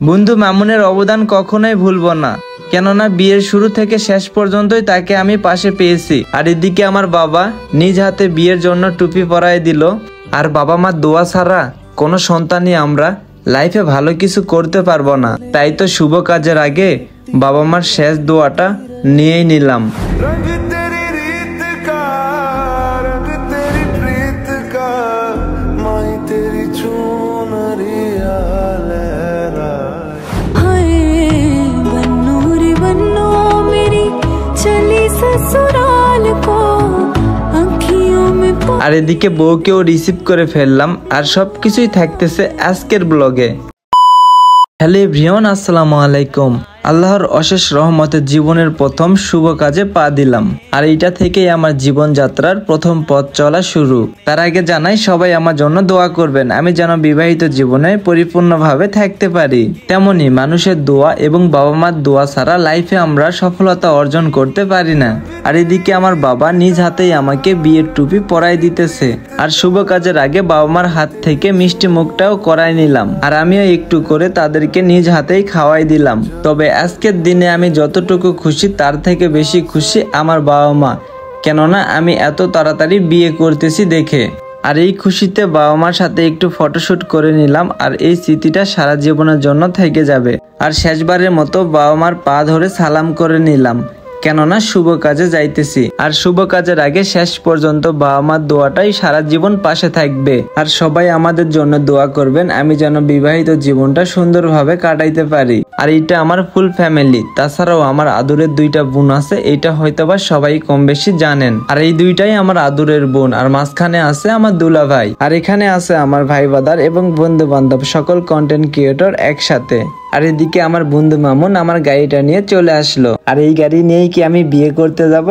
বন্ধু মামুনের অবদান কখনোই ভুলবো না, কেননা বিয়ের শুরু থেকে শেষ পর্যন্তই তাকে আমি পাশে পেয়েছি। আর এদিকে আমার বাবা নিজ হাতে বিয়ের জন্য টুপি পরায় দিল। আর বাবা মার দোয়া ছাড়া কোনো সন্তানই আমরা লাইফে ভালো কিছু করতে পারবো না। তাই তো শুভ কাজের আগে বাবা মার শেষ দোয়াটা নিয়েই নিলাম। আর এদিকে বউকেও রিসিভ করে ফেললাম। আর সবকিছুই থাকতেছে আজকের ব্লগে। হ্যালো এভরিওয়ান, আসসালামু আলাইকুম। আল্লাহর অশেষ রহমতে জীবনের প্রথম শুভ কাজে পা দিলাম। আর এইটা থেকেই আমার জীবনযাত্রার প্রথম পথ চলা শুরু। তার আগে জানাই সবাই আমার জন্য দোয়া করবেন, আমি যেন বিবাহিত জীবনে পরিপূর্ণভাবে থাকতে পারি। তেমনি মানুষের দোয়া এবং বাবা মার দোয়া ছাড়া লাইফে আমরা সফলতা অর্জন করতে পারি না। আর এদিকে আমার বাবা নিজ হাতেই আমাকে বিয়ের টুপি পরাই দিতেছে। আর শুভ কাজের আগে বাবা মার হাত থেকে মিষ্টি মুখটাও করাই নিলাম। আর আমিও একটু করে তাদেরকে নিজ হাতেই খাওয়াই দিলাম। তবে আজকের দিনে আমি যতটুকু খুশি তার থেকে বেশি খুশি আমার বাবা মা, কেননা আমি এত তাড়াতাড়ি বিয়ে করতেছি দেখে। আর এই খুশিতে বাবা মার সাথে একটু ফটোশুট করে নিলাম। আর এই স্মৃতিটা সারা জীবনের জন্য থেকে যাবে। আর শেষবারের মতো বাবা মার পা ধরে সালাম করে নিলাম, কেননা শুভ কাজে যাইতেছি। আর শুভ কাজের আগে শেষ পর্যন্ত বাবা মার দোয়াটাই সারা জীবন পাশে থাকবে। আর সবাই আমাদের জন্য দোয়া করবেন, আমি যেন বিবাহিত জীবনটা সুন্দরভাবে কাটাইতে পারি। আর এটা আমার ফুল ফ্যামিলি, তাছাড়াও আমার আদুরের দুইটা বোন আছে, এটা হয়তোবা সবাই কম বেশি জানেন। আর এই দুইটাই আমার আদুরের বোন। আর মাঝখানে আছে আমার দুলা ভাই। আর এখানে আছে আমার ভাই বাদার এবং বন্ধু বান্ধব, সকল কন্টেন্ট ক্রিয়েটর একসাথে। আর এদিকে আমার বন্ধু মামুন আমার গাড়িটা নিয়ে চলে আসলো। আর এই গাড়ি নিয়েই কি আমি বিয়ে করতে যাব?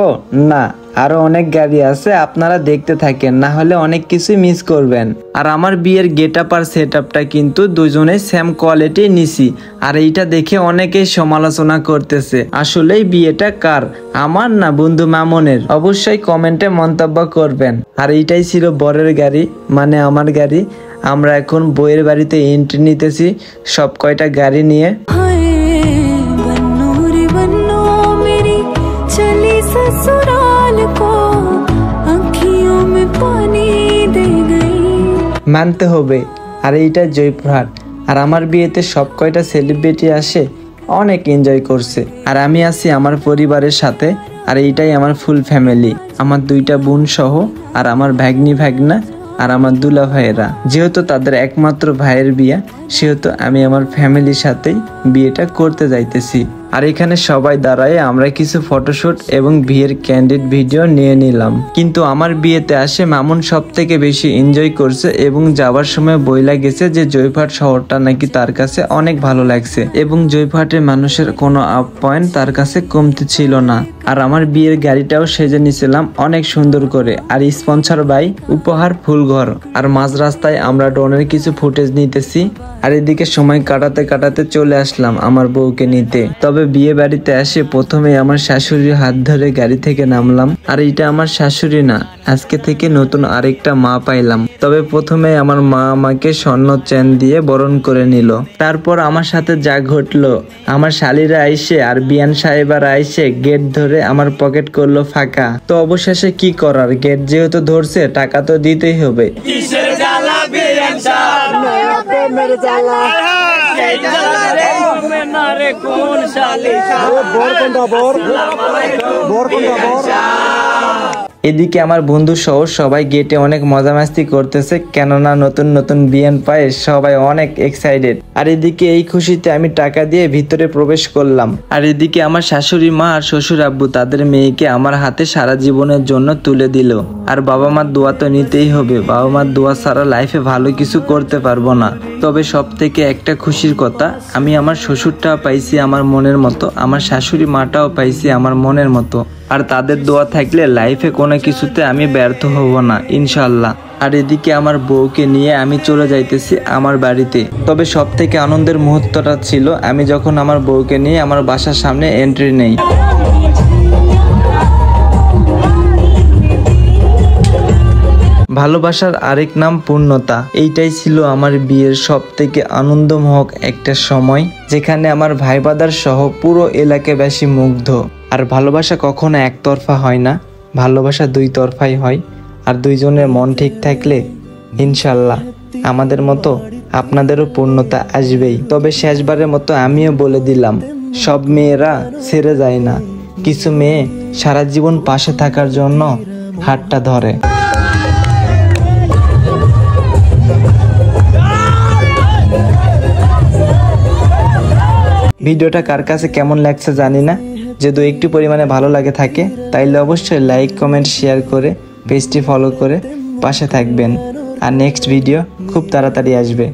না, আরো অনেক গাড়ি আছে, আপনারা দেখতে থাকেন, না হলে অনেক কিছুই মিস করবেন। আর আমার বিয়ের গেট আপ আর সেট আপটা কিন্তু দুজনেই সেম কোয়ালিটি নিছি। আর এইটা দেখে অনেকেই সমালোচনা করতেছে, আসলেই বিয়েটা কার, আমার না বন্ধু মামুনের? অবশ্যই কমেন্টে মন্তব্য করবেন। আর এইটাই ছিল বরের গাড়ি, মানে আমার গাড়ি। আমরা এখন বইয়ের বাড়িতে এন্ট্রি নিতেছি সব কয়টা গাড়ি নিয়ে। মানতে হবে। আর এইটা জয়পুরহাট। আর আমার বিয়েতে সব কয়টা সেলিব্রিটি আসে, অনেক এনজয় করছে। আর আমি আছি আমার পরিবারের সাথে। আর এইটাই আমার ফুল ফ্যামিলি, আমার দুইটা বোন সহ, আর আমার ভাগ্নি ভাগনা, আর আমার দুলা ভাইয়েরা। যেহেতু তাদের একমাত্র ভাইয়ের বিয়ে, সেহেতু আমি আমার ফ্যামিলির সাথেই বিয়েটা করতে যাইতেছি। আর এখানে সবাই দাঁড়ায় আমরা কিছু ফটোশুট এবং বিয়ের ক্যান্ডিড ভিডিও নিয়ে নিলাম। কিন্তু আমার বিয়েতে আসে মামুন সব থেকে বেশি এনজয় করছে এবং যাবার সময় বইলা গেছে যে জয়পুরহাট শহরটা নাকি তার কাছে অনেক ভালো লাগছে এবং জয়পুরহাটের মানুষের কোনো আপ পয়েন্ট তার কাছে কমতি ছিল না। আর আমার বিয়ের গাড়িটাও সেজে নিয়েছিলাম অনেক সুন্দর করে। আর স্পন্সর বাই উপহার ফুলঘর। আর মাঝ রাস্তায় আমরা ড্রোনের কিছু ফুটেজ নিতেছি। আর এদিকে সময় কাটাতে কাটাতে চলে আসলাম আমার বউকে নিতে। তবে বিয়ে বাড়িতে এসে প্রথমে আমার শাশুড়ির হাত ধরে গাড়ি থেকে নামলাম। আর এটা আমার শাশুড়ি না, আজকে থেকে নতুন আরেকটা মা পাইলাম। তবে প্রথমে আমার মা আমাকে স্বর্ণ চেন দিয়ে বরণ করে নিল। তারপর আমার সাথে যা ঘটলো, আমার শালিরা আইসে আর বিয়ান সাহেবারা আইসে গেট ধরে আমার পকেট করলো ফাঁকা। তো অবশেষে কি করার, গেট যেহেতু ধরছে টাকা তো দিতেই হবে। এদিকে আমার বন্ধু সহ সবাই গেটে অনেক মজা মাস্তি করতেছে, কেননা নতুন নতুন বিয়ান পায়, সবাই অনেক এক্সাইটেড। আর এদিকে এই খুশিতে আমি টাকা দিয়ে ভিতরে প্রবেশ করলাম। আর এদিকে আমার শাশুড়ি মা আর শ্বশুর আব্বু তাদের মেয়েকে আমার হাতে সারা জীবনের জন্য তুলে দিল। আর বাবা মার দোয়া তো নিতেই হবে, বাবা মার দোয়া ছাড়া লাইফে ভালো কিছু করতে পারবো না। তবে সব থেকে একটা খুশির কথা, আমি আমার শ্বশুরটাও পাইছি আমার মনের মতো, আমার শাশুড়ি মাটাও পাইছি আমার মনের মতো। আর তাদের দোয়া থাকলে লাইফে কোনো কিছুতে আমি ব্যর্থ হব না ইনশাল্লাহ। আর এদিকে আমার বউকে নিয়ে আমি চলে যাইতেছি আমার বাড়িতে। তবে সব থেকে আনন্দের মুহূর্তটা ছিল আমি যখন আমার বউকে নিয়ে আমার বাসার সামনে এন্ট্রি নেই। ভালোবাসার আরেক নাম পূর্ণতা। এইটাই ছিল আমার বিয়ের সব থেকে আনন্দমহক একটা সময়, যেখানে আমার ভাই বাদার সহ পুরো এলাকাবাসী মুগ্ধ। আর ভালোবাসা কখনো একতরফা হয় না, ভালোবাসা দুই তরফাই হয়। আর দুইজনের মন ঠিক থাকলে ইনশাল্লাহ আমাদের মতো আপনাদেরও পূর্ণতা আসবেই। তবে শেষবারের মতো আমিও বলে দিলাম, সব মেয়েরা ছেড়ে যায় না, কিছু মেয়ে সারা জীবন পাশে থাকার জন্য হাতটা ধরে। ভিডিওটা কার কাছে কেমন লাগছে জানি না, যদি একটু পরিমাণে ভালো লাগে থাকে তাইলে অবশ্যই লাইক কমেন্ট শেয়ার করে পেজটি ফলো করে পাশে থাকবেন। আর নেক্সট ভিডিও খুব তাড়াতাড়ি আসবে।